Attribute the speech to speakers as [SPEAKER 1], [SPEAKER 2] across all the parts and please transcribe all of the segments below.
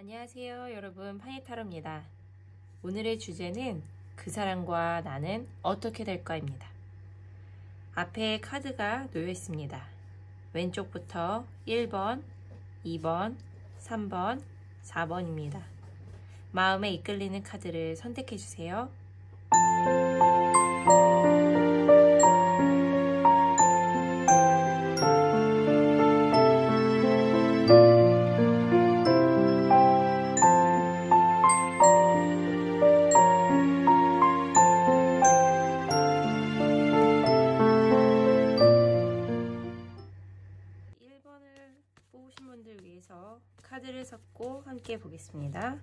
[SPEAKER 1] 안녕하세요 여러분, 파니타로입니다. 오늘의 주제는 그 사람과 나는 어떻게 될까입니다. 앞에 카드가 놓여 있습니다. 왼쪽부터 1번, 2번, 3번, 4번입니다. 마음에 이끌리는 카드를 선택해 주세요. 1번을 뽑으신 분들 위해서 카드를 섞고 함께 보겠습니다.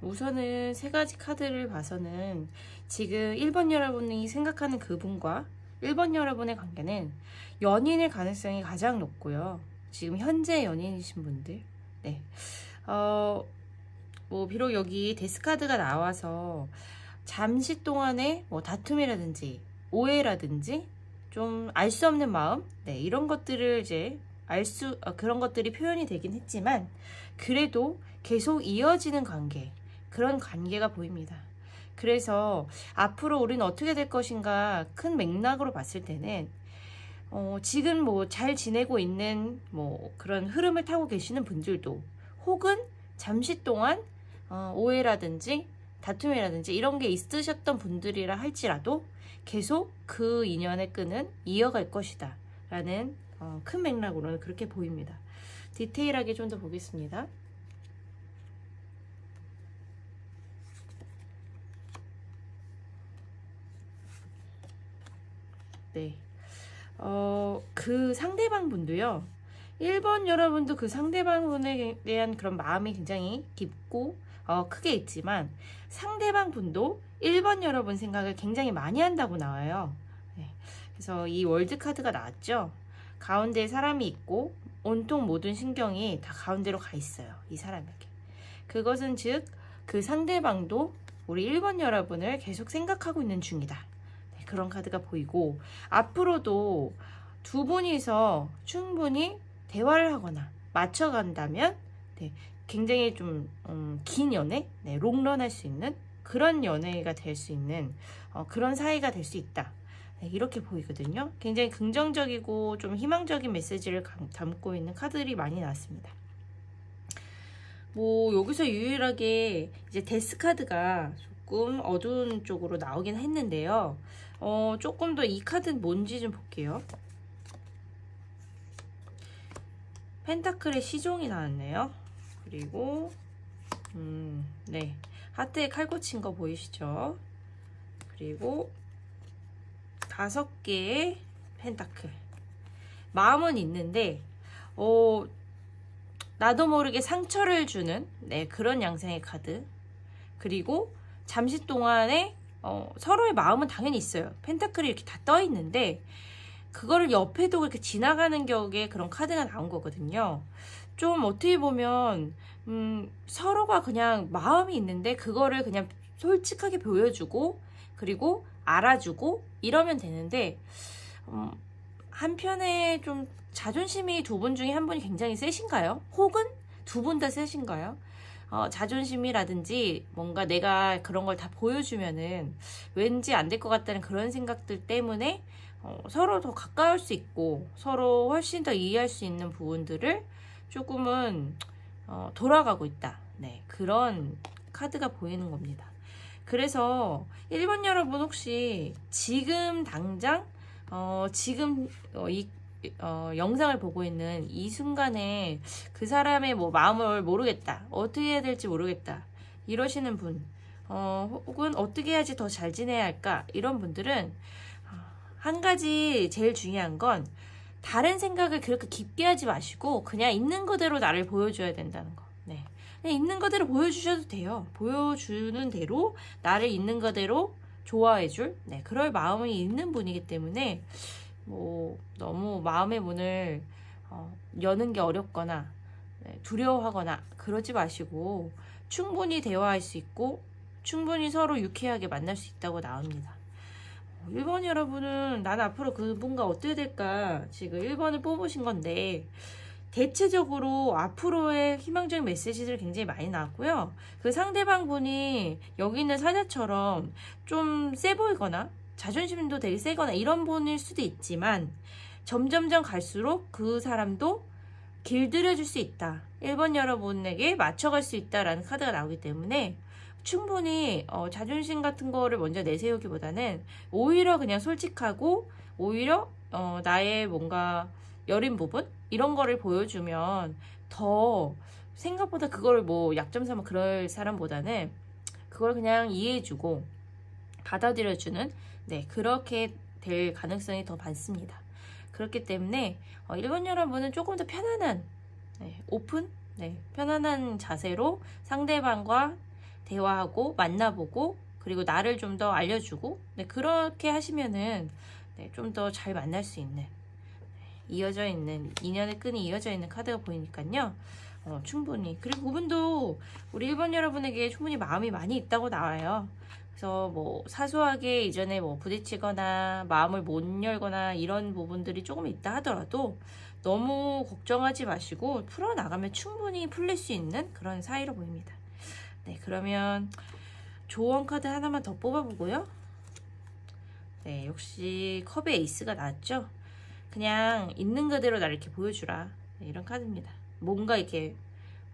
[SPEAKER 1] 우선은 세 가지 카드를 봐서는 지금 1번 여러분이 생각하는 그분과 1번 여러분의 관계는 연인일 가능성이 가장 높고요. 지금 현재 연인이신 분들, 네. 뭐 비록 여기 데스카드가 나와서 잠시 동안의 뭐 다툼이라든지 오해라든지 좀 알 수 없는 마음, 네, 이런 것들을 이제 그런 것들이 표현이 되긴 했지만 그래도 계속 이어지는 관계, 그런 관계가 보입니다. 그래서 앞으로 우리는 어떻게 될 것인가 큰 맥락으로 봤을 때는 지금 뭐 잘 지내고 있는 뭐 그런 흐름을 타고 계시는 분들도 혹은 잠시 동안 오해라든지 다툼이라든지 이런 게 있으셨던 분들이라 할지라도 계속 그 인연의 끈은 이어갈 것이다 라는 큰 맥락으로는 그렇게 보입니다. 디테일하게 좀 더 보겠습니다. 네. 그 상대방 분도요. 1번 여러분도 그 상대방 분에 대한 그런 마음이 굉장히 깊고 크게 있지만 상대방 분도 1번 여러분 생각을 굉장히 많이 한다고 나와요. 네. 그래서 이 월드 카드가 나왔죠. 가운데에 사람이 있고 온통 모든 신경이 다 가운데로 가 있어요. 이 사람에게. 그것은 즉 그 상대방도 우리 1번 여러분을 계속 생각하고 있는 중이다. 네, 그런 카드가 보이고 앞으로도 두 분이서 충분히 대화를 하거나 맞춰간다면 네, 굉장히 좀 긴 연애, 네, 롱런 할 수 있는 그런 연애가 될 수 있는 그런 사이가 될 수 있다. 네, 이렇게 보이거든요. 굉장히 긍정적이고 좀 희망적인 메시지를 담고 있는 카드들이 많이 나왔습니다. 뭐 여기서 유일하게 이제 데스 카드가 조금 어두운 쪽으로 나오긴 했는데요. 조금 더 이 카드는 뭔지 좀 볼게요. 펜타클의 시종이 나왔네요. 그리고 네, 하트에 칼 꽂힌 거 보이시죠? 그리고 5개의 펜타클. 마음은 있는데 나도 모르게 상처를 주는 네, 그런 양상의 카드. 그리고 잠시 동안에 서로의 마음은 당연히 있어요. 펜타클이 이렇게 다 떠 있는데 그거를 옆에도 그렇게 지나가는 격의 그런 카드가 나온 거거든요. 좀 어떻게 보면 서로가 그냥 마음이 있는데 그거를 그냥 솔직하게 보여주고 그리고 알아주고 이러면 되는데 한편에 좀 자존심이 두 분 중에 한 분이 굉장히 세신가요? 혹은 두 분 다 세신가요? 자존심이라든지 뭔가 내가 그런 걸 다 보여주면은 왠지 안 될 것 같다는 그런 생각들 때문에 서로 더 가까울 수 있고 서로 훨씬 더 이해할 수 있는 부분들을 조금은 돌아가고 있다. 네, 그런 카드가 보이는 겁니다. 그래서 1번 여러분 혹시 지금 당장 지금 이 영상을 보고 있는 이 순간에 그 사람의 뭐 마음을 모르겠다, 어떻게 해야 될지 모르겠다 이러시는 분, 혹은 어떻게 해야지 더 잘 지내야 할까 이런 분들은 한 가지 제일 중요한 건 다른 생각을 그렇게 깊게 하지 마시고 그냥 있는 그대로 나를 보여줘야 된다는 거. 네. 그냥 있는 그대로 보여주셔도 돼요. 보여주는 대로 나를 있는 그대로 좋아해줄 그럴 마음이 있는 분이기 때문에 뭐 너무 마음의 문을 여는 게 어렵거나 두려워하거나 그러지 마시고 충분히 대화할 수 있고 충분히 서로 유쾌하게 만날 수 있다고 나옵니다. 1번 여러분은 난 앞으로 그분과 어떻게 될까 지금 1번을 뽑으신 건데 대체적으로 앞으로의 희망적인 메시지들이 굉장히 많이 나왔고요. 그 상대방 분이 여기 있는 사자처럼 좀 세 보이거나 자존심도 되게 세거나 이런 분일 수도 있지만 점점점 갈수록 그 사람도 길들여줄 수 있다. 1번 여러분에게 맞춰갈 수 있다라는 카드가 나오기 때문에 충분히 자존심 같은 거를 먼저 내세우기보다는 오히려 그냥 솔직하고 오히려 나의 뭔가 여린 부분 이런 거를 보여주면 더 생각보다 그걸 뭐 약점 삼아 그럴 사람보다는 그걸 그냥 이해해주고 받아들여주는 그렇게 될 가능성이 더 많습니다. 그렇기 때문에 1번 여러분은 조금 더 편안한 오픈 편안한 자세로 상대방과 대화하고 만나보고 그리고 나를 좀 더 알려주고 그렇게 하시면은 좀 더 잘 만날 수 있는 이어져 있는 인연의 끈이 이어져 있는 카드가 보이니까요. 충분히 그리고 그분도 우리 1번 여러분에게 충분히 마음이 많이 있다고 나와요. 그래서 뭐 사소하게 이전에 뭐 부딪히거나 마음을 못 열거나 이런 부분들이 조금 있다 하더라도 너무 걱정하지 마시고 풀어나가면 충분히 풀릴 수 있는 그런 사이로 보입니다. 그러면 조언 카드 하나만 더 뽑아보고요. 역시 컵의 에이스가 나왔죠. 그냥 있는 그대로 나를 이렇게 보여주라. 이런 카드입니다. 뭔가 이렇게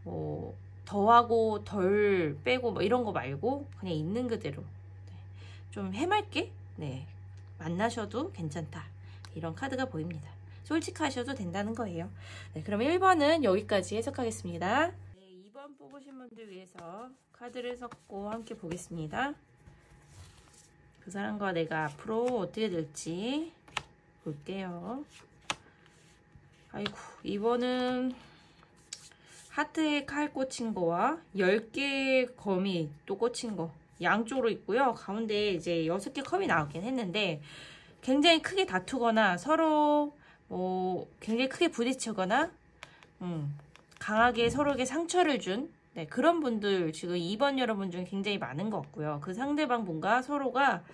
[SPEAKER 1] 뭐 더하고 덜 빼고 뭐 이런 거 말고 그냥 있는 그대로 좀 해맑게 만나셔도 괜찮다. 이런 카드가 보입니다. 솔직하셔도 된다는 거예요. 그럼 1번은 여기까지 해석하겠습니다. 2번 뽑으신 분들 위해서 카드를 섞고 함께 보겠습니다. 그 사람과 내가 앞으로 어떻게 될지 볼게요. 아이고, 2번은 하트에 칼 꽂힌 거와 10개의 검이 또 꽂힌 거 양쪽으로 있고요. 가운데 이제 6개 컵이 나오긴 했는데 굉장히 크게 다투거나 서로 뭐 굉장히 크게 부딪히거나 강하게 서로에게 상처를 준 그런 분들 지금 2번 여러분 중에 굉장히 많은 것 같고요. 그 상대방 분과 서로가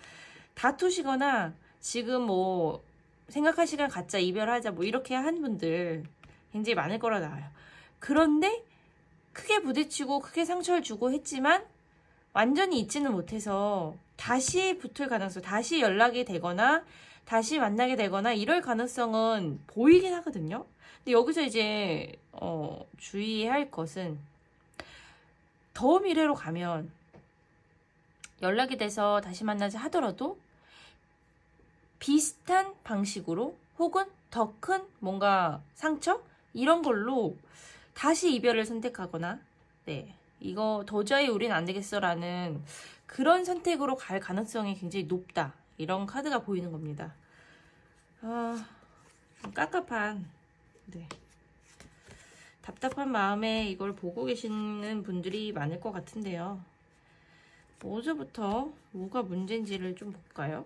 [SPEAKER 1] 다투시거나 지금 뭐 생각할 시간 갖자 이별하자 뭐 이렇게 한 분들 굉장히 많을 거라 나와요. 그런데 크게 부딪히고 크게 상처를 주고 했지만 완전히 잊지는 못해서 다시 붙을 가능성, 다시 연락이 되거나 다시 만나게 되거나 이럴 가능성은 보이긴 하거든요. 근데 여기서 이제 주의해야 할 것은 더 미래로 가면 연락이 돼서 다시 만나자 하더라도 비슷한 방식으로 혹은 더 큰 뭔가 상처? 이런 걸로 다시 이별을 선택하거나 이거 도저히 우린 안 되겠어 라는 그런 선택으로 갈 가능성이 굉장히 높다. 이런 카드가 보이는 겁니다. 좀 깝깝한 답답한 마음에 이걸 보고 계시는 분들이 많을 것 같은데요. 어제부터 뭐가 문제인지를 좀 볼까요?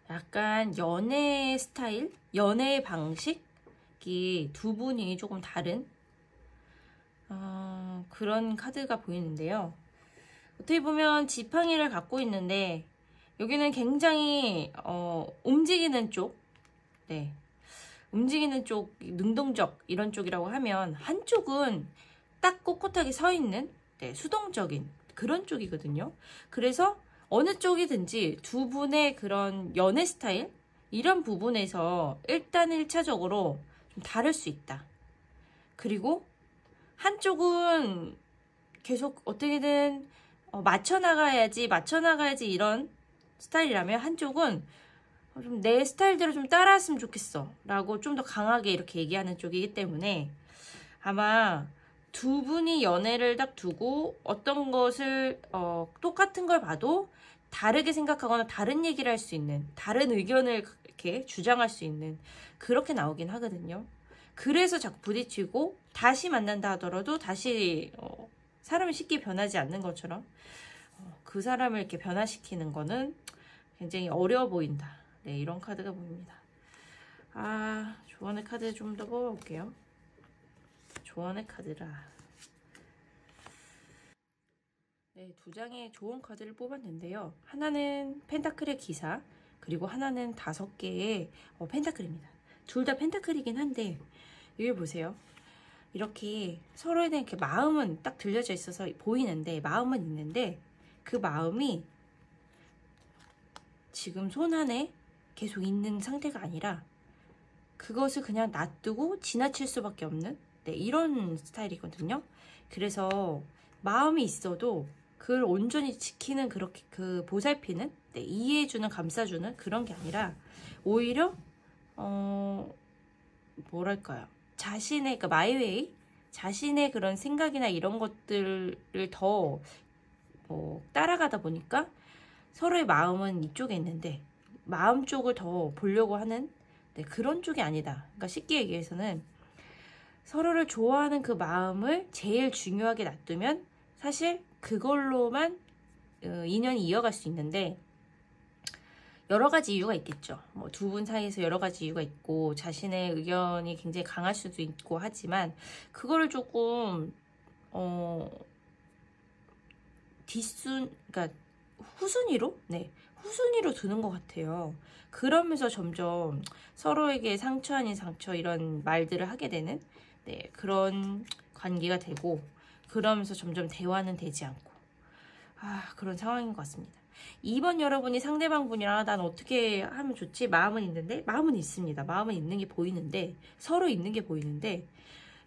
[SPEAKER 1] 약간 연애 스타일, 연애 방식이 두 분이 조금 다른 그런 카드가 보이는데요. 어떻게 보면 지팡이를 갖고 있는데 여기는 굉장히 움직이는 쪽, 움직이는 쪽, 능동적 이런 쪽이라고 하면 한쪽은 딱 꼿꼿하게 서 있는 수동적인 그런 쪽이거든요. 그래서 어느 쪽이든지 두 분의 그런 연애 스타일 이런 부분에서 일단 1차적으로 좀 다를 수 있다. 그리고 한쪽은 계속 어떻게든 맞춰나가야지 이런 스타일이라면 한쪽은 좀 내 스타일대로 좀 따라했으면 좋겠어 라고 좀 더 강하게 이렇게 얘기하는 쪽이기 때문에 아마 두 분이 연애를 딱 두고 어떤 것을 똑같은 걸 봐도 다르게 생각하거나 다른 얘기를 할 수 있는, 다른 의견을 이렇게 주장할 수 있는, 그렇게 나오긴 하거든요. 그래서 자꾸 부딪히고 다시 만난다 하더라도 다시 사람이 쉽게 변하지 않는 것처럼 그 사람을 이렇게 변화시키는 거는 굉장히 어려워 보인다. 네, 이런 카드가 보입니다. 조언의 카드 좀 더 뽑아볼게요. 조언의 카드라. 네, 두 장의 조언 카드를 뽑았는데요. 하나는 펜타클의 기사, 그리고 하나는 5개의 펜타클입니다. 둘 다 펜타클이긴 한데, 여기 보세요. 이렇게 서로에 대한 이렇게 마음은 딱 들려져 있어서 보이는데, 마음은 있는데, 그 마음이 지금 손 안에 계속 있는 상태가 아니라, 그것을 그냥 놔두고 지나칠 수밖에 없는, 네, 이런 스타일이거든요. 그래서 마음이 있어도 그걸 온전히 지키는, 그렇게 그 보살피는, 네, 이해해주는, 감싸주는 그런 게 아니라 오히려 뭐랄까요, 자신의 그 마이웨이, 자신의 그런 생각이나 이런 것들을 더 따라가다 보니까 서로의 마음은 이쪽에 있는데 마음 쪽을 더 보려고 하는, 네, 그런 쪽이 아니다. 그러니까 쉽게 얘기해서는 서로를 좋아하는 그 마음을 제일 중요하게 놔두면 사실 그걸로만 인연이 이어갈 수 있는데, 여러 가지 이유가 있겠죠. 뭐 두 분 사이에서 여러 가지 이유가 있고 자신의 의견이 굉장히 강할 수도 있고 하지만 그거를 조금 그러니까 후순위로, 네, 후순위로 두는 것 같아요. 그러면서 점점 서로에게 상처 아닌 상처, 이런 말들을 하게 되는, 네, 그런 관계가 되고, 그러면서 점점 대화는 되지 않고, 그런 상황인 것 같습니다. 2번 여러분이 상대방 분이랑 난 어떻게 하면 좋지? 마음은 있는데, 마음은 있습니다. 마음은 있는 게 보이는데, 서로 있는 게 보이는데,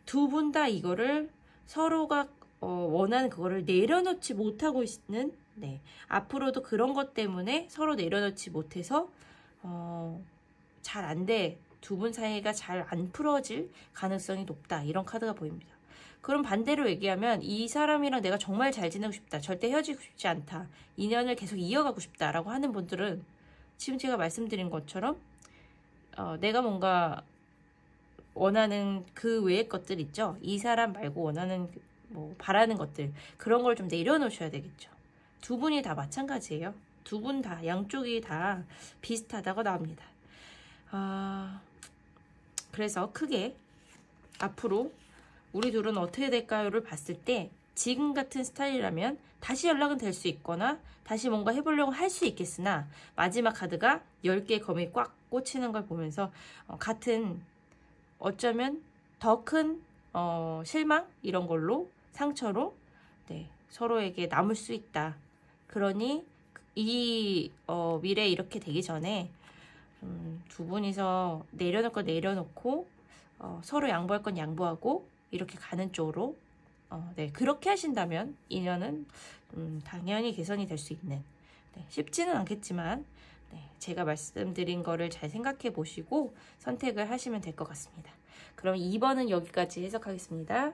[SPEAKER 1] 두 분 다 이거를 서로가 원하는 그거를 내려놓지 못하고 있는, 네, 앞으로도 그런 것 때문에 서로 내려놓지 못해서 잘 안 돼, 두 분 사이가 잘 안 풀어질 가능성이 높다, 이런 카드가 보입니다. 그럼 반대로 얘기하면 이 사람이랑 내가 정말 잘 지내고 싶다, 절대 헤어지고 싶지 않다, 인연을 계속 이어가고 싶다라고 하는 분들은 지금 제가 말씀드린 것처럼 내가 뭔가 원하는 그 외의 것들 있죠. 이 사람 말고 원하는 뭐 바라는 것들, 그런 걸 좀 내려놓으셔야 되겠죠. 두 분이 다 마찬가지예요. 두 분 다, 양쪽이 다 비슷하다고 나옵니다. 그래서 크게 앞으로 우리 둘은 어떻게 될까요를 봤을 때 지금 같은 스타일이라면 다시 연락은 될 수 있거나 다시 뭔가 해보려고 할 수 있겠으나, 마지막 카드가 10개의 검이 꽉 꽂히는 걸 보면서 같은, 어쩌면 더 큰 실망, 이런 걸로, 상처로, 네, 서로에게 남을 수 있다. 그러니 이 미래 이렇게 되기 전에 두 분이서 내려놓을 건 내려놓고 서로 양보할 건 양보하고 이렇게 가는 쪽으로, 네, 그렇게 하신다면 인연은 당연히 개선이 될 수 있는, 네, 쉽지는 않겠지만, 네, 제가 말씀드린 거를 잘 생각해 보시고 선택을 하시면 될 것 같습니다. 그럼 2번은 여기까지 해석하겠습니다.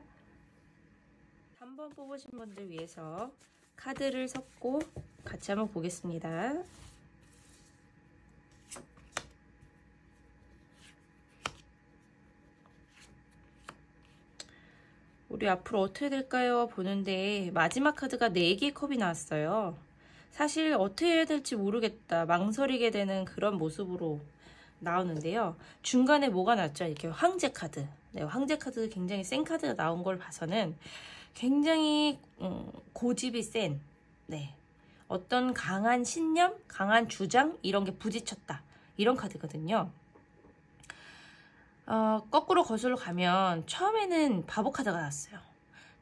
[SPEAKER 1] 3번 뽑으신 분들 위해서 카드를 섞고 같이 한번 보겠습니다. 우리 앞으로 어떻게 될까요? 보는데 마지막 카드가 4개의 컵이 나왔어요. 사실 어떻게 해야 될지 모르겠다, 망설이게 되는 그런 모습으로 나오는데요. 중간에 뭐가 났죠? 이렇게 황제 카드. 네, 황제 카드, 굉장히 센 카드가 나온 걸 봐서는 굉장히 고집이 센, 네, 어떤 강한 신념, 강한 주장, 이런 게 부딪혔다, 이런 카드거든요. 거꾸로 거슬러 가면 처음에는 바보 카드가 나왔어요.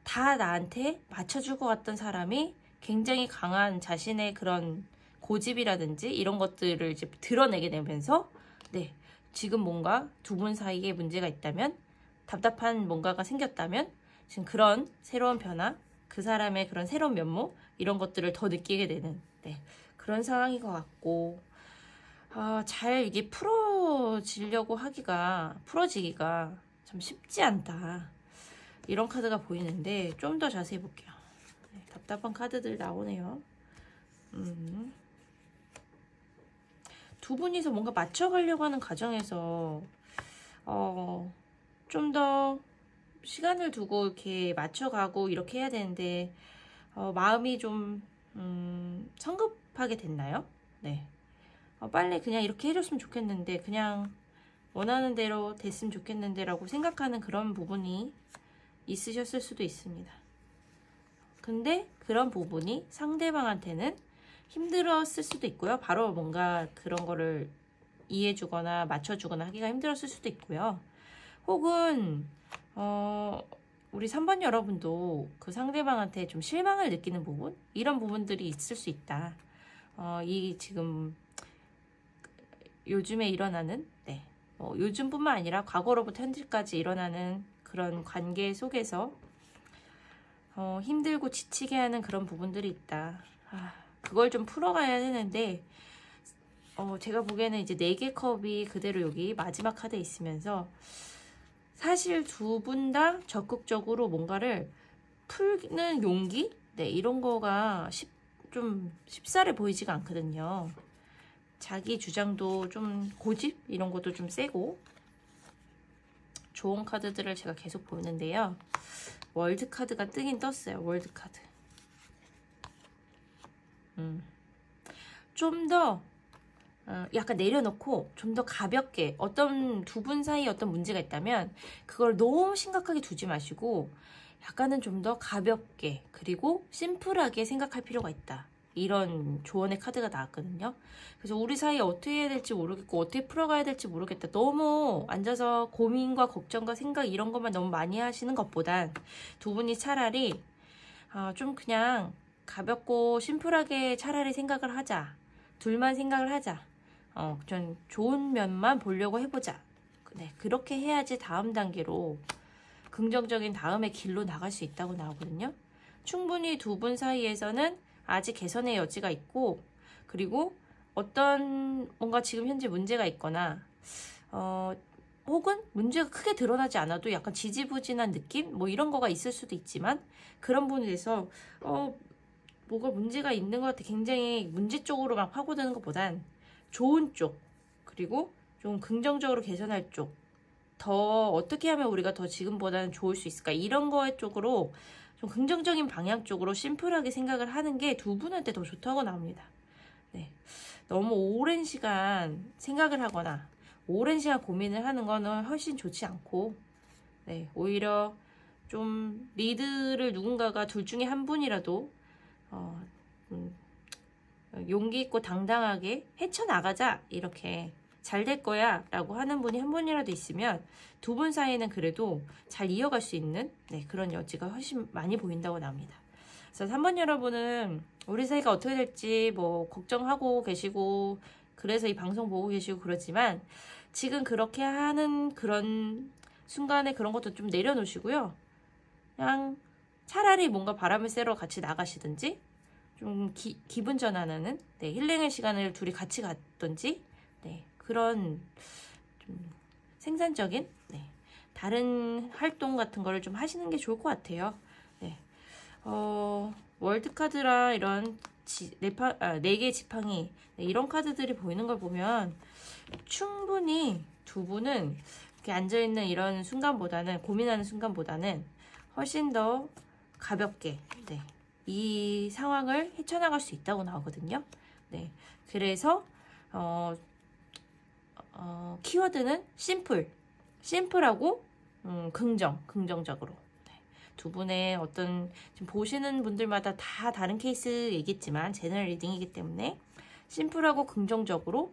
[SPEAKER 1] 다 나한테 맞춰줄 것 같던 사람이 굉장히 강한 자신의 그런 고집이라든지 이런 것들을 이제 드러내게 되면서, 네, 지금 뭔가 두 분 사이에 문제가 있다면, 답답한 뭔가가 생겼다면, 지금 그런 새로운 변화, 그 사람의 그런 새로운 면모, 이런 것들을 더 느끼게 되는, 네, 그런 상황인 것 같고, 잘 이게 풀어지기가 참 쉽지 않다. 이런 카드가 보이는데 좀 더 자세히 볼게요. 네, 답답한 카드들 나오네요. 두 분이서 뭔가 맞춰가려고 하는 과정에서 좀 더 시간을 두고 이렇게 맞춰가고 이렇게 해야 되는데 마음이 좀 성급하게 됐나요? 네. 빨리 그냥 이렇게 해줬으면 좋겠는데, 그냥 원하는 대로 됐으면 좋겠는데 라고 생각하는 그런 부분이 있으셨을 수도 있습니다. 근데 그런 부분이 상대방한테는 힘들었을 수도 있고요. 바로 뭔가 그런 거를 이해해주거나 맞춰주거나 하기가 힘들었을 수도 있고요. 혹은 우리 3번 여러분도 그 상대방한테 좀 실망을 느끼는 부분, 이런 부분들이 있을 수 있다. 이 지금 요즘에 일어나는, 네, 요즘뿐만 아니라 과거로부터 현재까지 일어나는 그런 관계 속에서 힘들고 지치게 하는 그런 부분들이 있다. 그걸 좀 풀어가야 되는데, 제가 보기에는 이제 4개 컵이 그대로 여기 마지막 카드에 있으면서 사실 두 분 다 적극적으로 뭔가를 풀는 용기? 네, 이런 거가 좀 쉽사리 보이지가 않거든요. 자기 주장도 좀 고집? 이런 것도 좀 세고, 좋은 카드들을 제가 계속 보는데요. 월드 카드가 뜨긴 떴어요. 월드 카드. 좀 더 약간 내려놓고 좀 더 가볍게, 어떤 두 분 사이에 어떤 문제가 있다면 그걸 너무 심각하게 두지 마시고 약간은 좀 더 가볍게, 그리고 심플하게 생각할 필요가 있다. 이런 조언의 카드가 나왔거든요. 그래서 우리 사이에 어떻게 해야 될지 모르겠고 어떻게 풀어가야 될지 모르겠다. 너무 앉아서 고민과 걱정과 생각 이런 것만 너무 많이 하시는 것보단 두 분이 차라리 좀 그냥 가볍고 심플하게 차라리 생각을 하자. 둘만 생각을 하자. 좀 좋은 면만 보려고 해보자. 네, 그렇게 해야지 다음 단계로 긍정적인 다음의 길로 나갈 수 있다고 나오거든요. 충분히 두 분 사이에서는 아직 개선의 여지가 있고, 그리고 어떤 뭔가 지금 현재 문제가 있거나 혹은 문제가 크게 드러나지 않아도 약간 지지부진한 느낌? 뭐 이런 거가 있을 수도 있지만, 그런 부분에 대해서 뭐가 문제가 있는 것 같아. 굉장히 문제 쪽으로 막 파고드는 것보단 좋은 쪽, 그리고 좀 긍정적으로 개선할 쪽, 더 어떻게 하면 우리가 더 지금보다는 좋을 수 있을까, 이런 거에 쪽으로 좀 긍정적인 방향 쪽으로 심플하게 생각을 하는 게 두 분한테 더 좋다고 나옵니다. 네. 너무 오랜 시간 생각을 하거나 오랜 시간 고민을 하는 거는 훨씬 좋지 않고, 네, 오히려 좀 리드를 누군가가 둘 중에 한 분이라도 용기 있고 당당하게 헤쳐나가자, 이렇게 잘 될 거야 라고 하는 분이 한 분이라도 있으면 두 분 사이에는 그래도 잘 이어갈 수 있는, 네, 그런 여지가 훨씬 많이 보인다고 나옵니다. 그래서 3번 여러분은 우리 사이가 어떻게 될지 뭐 걱정하고 계시고, 그래서 이 방송 보고 계시고 그러지만, 지금 그렇게 하는 그런 순간에 그런 것도 좀 내려놓으시고요. 그냥 차라리 뭔가 바람을 쐬러 같이 나가시든지, 좀 기분 전환하는, 네, 힐링의 시간을 둘이 같이 갖든지, 네, 그런 좀 생산적인, 네, 다른 활동 같은 거를 좀 하시는 게 좋을 것 같아요. 네, 월드카드랑 이런 4개의 지팡이, 네, 이런 카드들이 보이는 걸 보면 충분히 두 분은 이렇게 앉아있는 이런 순간보다는, 고민하는 순간보다는 훨씬 더 가볍게, 네, 이 상황을 헤쳐나갈 수 있다고 나오거든요. 네, 그래서 키워드는 심플하고 긍정적으로. 네, 두 분의 어떤 지금 보시는 분들마다 다 다른 케이스이겠지만 제너럴 리딩이기 때문에 심플하고 긍정적으로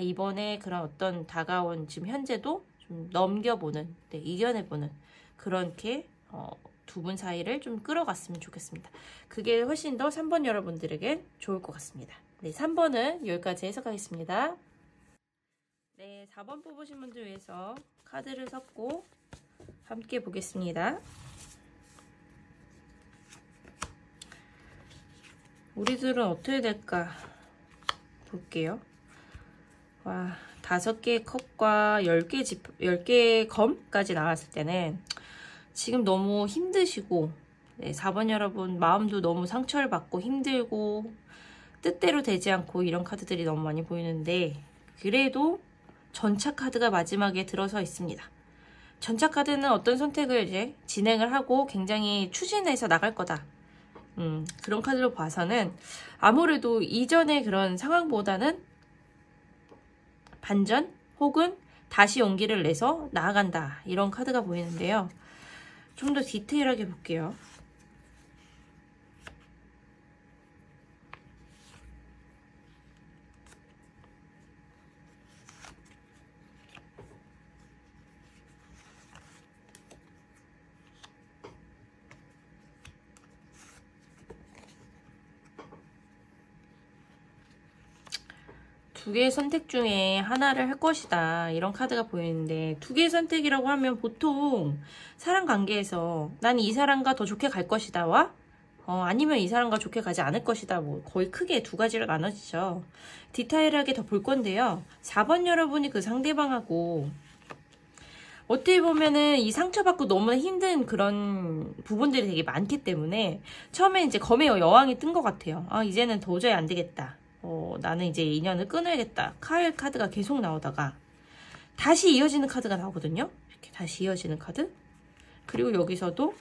[SPEAKER 1] 이번에 그런 어떤 다가온 지금 현재도 좀 넘겨보는, 네, 이겨내보는 그렇게 두 분 사이를 좀 끌어갔으면 좋겠습니다. 그게 훨씬 더 3번 여러분들에게 좋을 것 같습니다. 네, 3번은 여기까지 해석하겠습니다. 네, 4번 뽑으신 분들 위해서 카드를 섞고 함께 보겠습니다. 우리들은 어떻게 될까 볼게요. 와, 5개의 컵과 10개의 검까지 나왔을 때는 지금 너무 힘드시고, 네, 4번 여러분 마음도 너무 상처를 받고 힘들고 뜻대로 되지 않고 이런 카드들이 너무 많이 보이는데, 그래도 전차 카드가 마지막에 들어서 있습니다. 전차 카드는 어떤 선택을 이제 진행을 하고 굉장히 추진해서 나갈 거다. 그런 카드로 봐서는 아무래도 이전의 그런 상황보다는 반전 혹은 다시 용기를 내서 나아간다. 이런 카드가 보이는데요. 좀 더 디테일하게 볼게요. 두 개의 선택 중에 하나를 할 것이다. 이런 카드가 보이는데, 두 개의 선택이라고 하면 보통 사람 관계에서 난 이 사람과 더 좋게 갈 것이다와 아니면 이 사람과 좋게 가지 않을 것이다. 뭐 거의 크게 두 가지로 나눠지죠. 디테일하게 더 볼 건데요. 4번 여러분이 그 상대방하고 어떻게 보면은 이 상처받고 너무나 힘든 그런 부분들이 되게 많기 때문에 처음에 이제 검의 여왕이 뜬 것 같아요. 이제는 도저히 안 되겠다. 나는 이제 인연을 끊어야겠다. 카드가 계속 나오다가 다시 이어지는 카드가 나오거든요. 이렇게 다시 이어지는 카드. 그리고 여기서도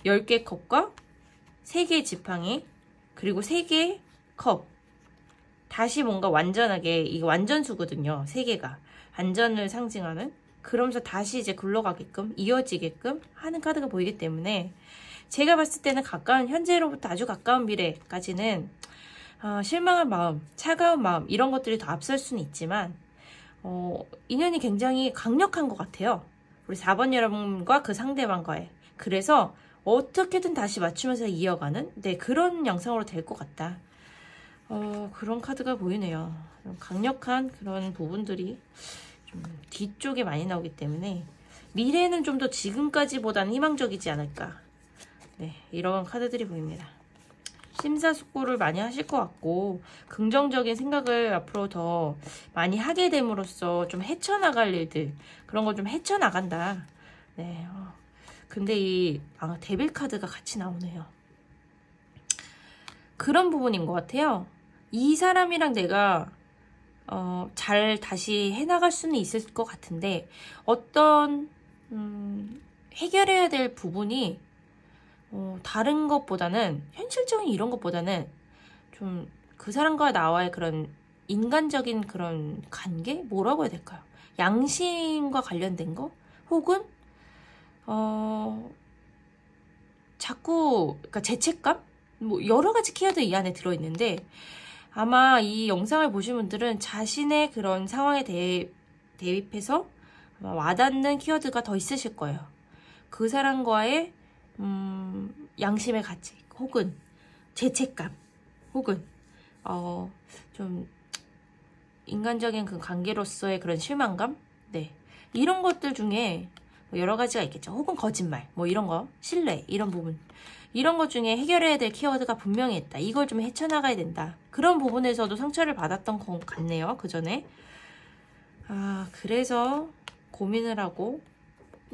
[SPEAKER 1] 10개 컵과 3개의 지팡이, 그리고 3개의 컵. 다시 뭔가 완전하게, 이게 완전수거든요. 3개가. 완전을 상징하는. 그러면서 다시 이제 굴러가게끔, 이어지게끔 하는 카드가 보이기 때문에 제가 봤을 때는 현재로부터 아주 가까운 미래까지는 실망한 마음, 차가운 마음 이런 것들이 더 앞설 수는 있지만 인연이 굉장히 강력한 것 같아요. 우리 4번 여러분과 그 상대방과의. 그래서 어떻게든 다시 맞추면서 이어가는 그런 양상으로 될 것 같다. 그런 카드가 보이네요. 강력한 그런 부분들이 좀 뒤쪽에 많이 나오기 때문에 미래는 좀 더 지금까지보다는 희망적이지 않을까. 네, 이런 카드들이 보입니다. 심사숙고를 많이 하실 것 같고 긍정적인 생각을 앞으로 더 많이 하게 됨으로써 좀 헤쳐나갈 일들 그런 걸 좀 헤쳐나간다. 네. 근데 이 데빌 카드가 같이 나오네요. 그런 부분인 것 같아요. 이 사람이랑 내가 잘 다시 해나갈 수는 있을 것 같은데 어떤 해결해야 될 부분이 다른 것보다는 현실적인 이런 것보다는 좀 그 사람과 나와의 그런 인간적인 그런 관계? 뭐라고 해야 될까요? 양심과 관련된 거? 혹은 자꾸 그러니까 죄책감? 뭐 여러 가지 키워드 이 안에 들어있는데 아마 이 영상을 보신 분들은 자신의 그런 상황에 대입해서 아마 와닿는 키워드가 더 있으실 거예요. 그 사람과의 양심의 가치 혹은 죄책감 혹은 좀 인간적인 그 관계로서의 그런 실망감 이런 것들 중에 여러 가지가 있겠죠. 혹은 거짓말 뭐 이런 거 신뢰 이런 부분 이런 것 중에 해결해야 될 키워드가 분명히 있다. 이걸 좀 헤쳐나가야 된다. 그런 부분에서도 상처를 받았던 것 같네요. 그 전에 그래서 고민을 하고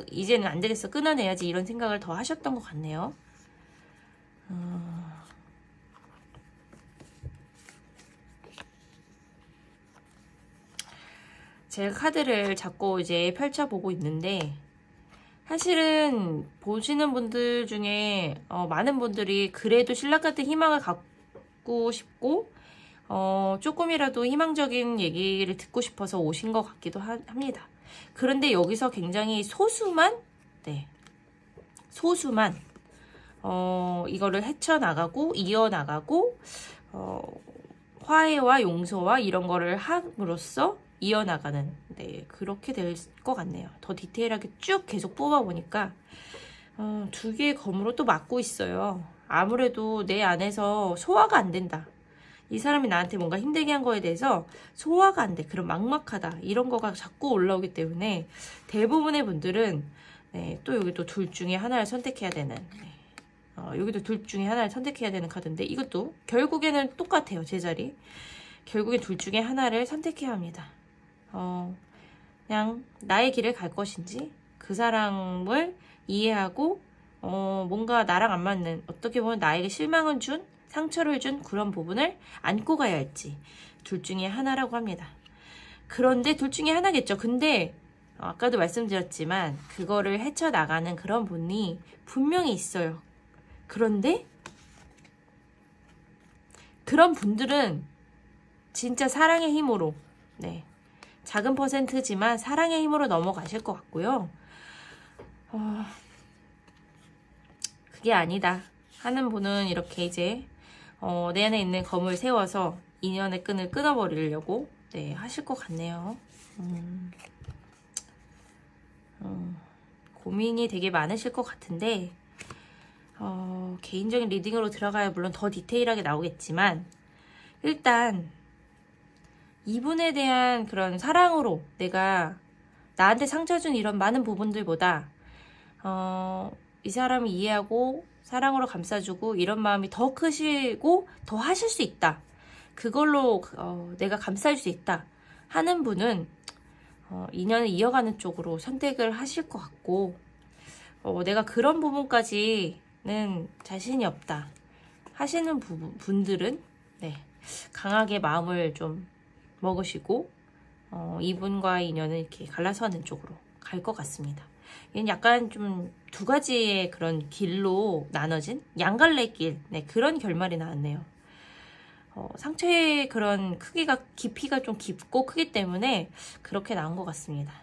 [SPEAKER 1] 이제는 안 되겠어 끊어내야지 이런 생각을 더 하셨던 것 같네요. 제가 카드를 자꾸 이제 펼쳐보고 있는데 사실은 보시는 분들 중에 많은 분들이 그래도 신라 같은 희망을 갖고 싶고 조금이라도 희망적인 얘기를 듣고 싶어서 오신 것 같기도 합니다. 그런데 여기서 굉장히 소수만 이거를 헤쳐나가고 이어나가고 화해와 용서와 이런 거를 함으로써 이어나가는 그렇게 될 것 같네요. 더 디테일하게 쭉 계속 뽑아보니까 두 개의 검으로 또 맞고 있어요. 아무래도 내 안에서 소화가 안 된다. 이 사람이 나한테 뭔가 힘들게 한 거에 대해서 소화가 안 돼. 그런 막막하다. 이런 거가 자꾸 올라오기 때문에 대부분의 분들은 또 여기 또 둘 중에 하나를 선택해야 되는 여기도 둘 중에 하나를 선택해야 되는 카드인데 이것도 결국에는 똑같아요. 제자리. 결국에 둘 중에 하나를 선택해야 합니다. 그냥 나의 길을 갈 것인지 그 사람을 이해하고 뭔가 나랑 안 맞는, 어떻게 보면 나에게 실망을 준, 상처를 준 그런 부분을 안고 가야 할지 둘 중에 하나라고 합니다. 그런데 둘 중에 하나겠죠. 근데 아까도 말씀드렸지만 그거를 헤쳐나가는 그런 분이 분명히 있어요. 그런데 그런 분들은 진짜 사랑의 힘으로, 네, 작은 퍼센트지만 사랑의 힘으로 넘어가실 것 같고요. 그게 아니다 하는 분은 이렇게 이제 내 안에 있는 검을 세워서 인연의 끈을 끊어버리려고, 네, 하실 것 같네요. 고민이 되게 많으실 것 같은데 개인적인 리딩으로 들어가야 물론 더 디테일하게 나오겠지만, 일단 이분에 대한 그런 사랑으로 내가 나한테 상처 준 이런 많은 부분들보다 이 사람을 이해하고 사랑으로 감싸주고 이런 마음이 더 크시고 더 하실 수 있다, 그걸로 내가 감쌀 수 있다 하는 분은 인연을 이어가는 쪽으로 선택을 하실 것 같고, 내가 그런 부분까지는 자신이 없다 하시는 분들은, 네, 강하게 마음을 좀 먹으시고 이분과의 인연을 이렇게 갈라서는 쪽으로 갈 것 같습니다. 얘는 약간 좀 두 가지의 그런 길로 나눠진 양갈래 길, 네, 그런 결말이 나왔네요. 상처의 그런 깊이가 좀 깊고 크기 때문에 그렇게 나온 것 같습니다.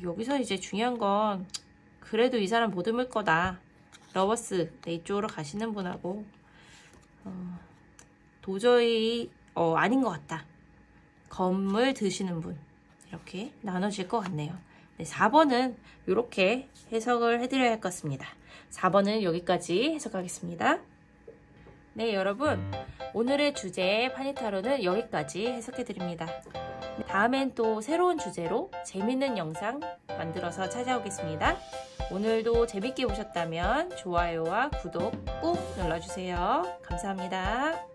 [SPEAKER 1] 여기서 이제 중요한 건 그래도 이 사람 보듬을 거다, 러버스, 네, 이쪽으로 가시는 분하고 도저히 아닌 것 같다, 검을 드시는 분, 이렇게 나눠질 것 같네요. 네, 4번은 이렇게 해석을 해드려야 할 것 같습니다. 4번은 여기까지 해석하겠습니다. 네, 여러분, 오늘의 주제 파니타로는 여기까지 해석해드립니다. 다음엔 또 새로운 주제로 재밌는 영상 만들어서 찾아오겠습니다. 오늘도 재밌게 보셨다면 좋아요와 구독 꾹 눌러주세요. 감사합니다.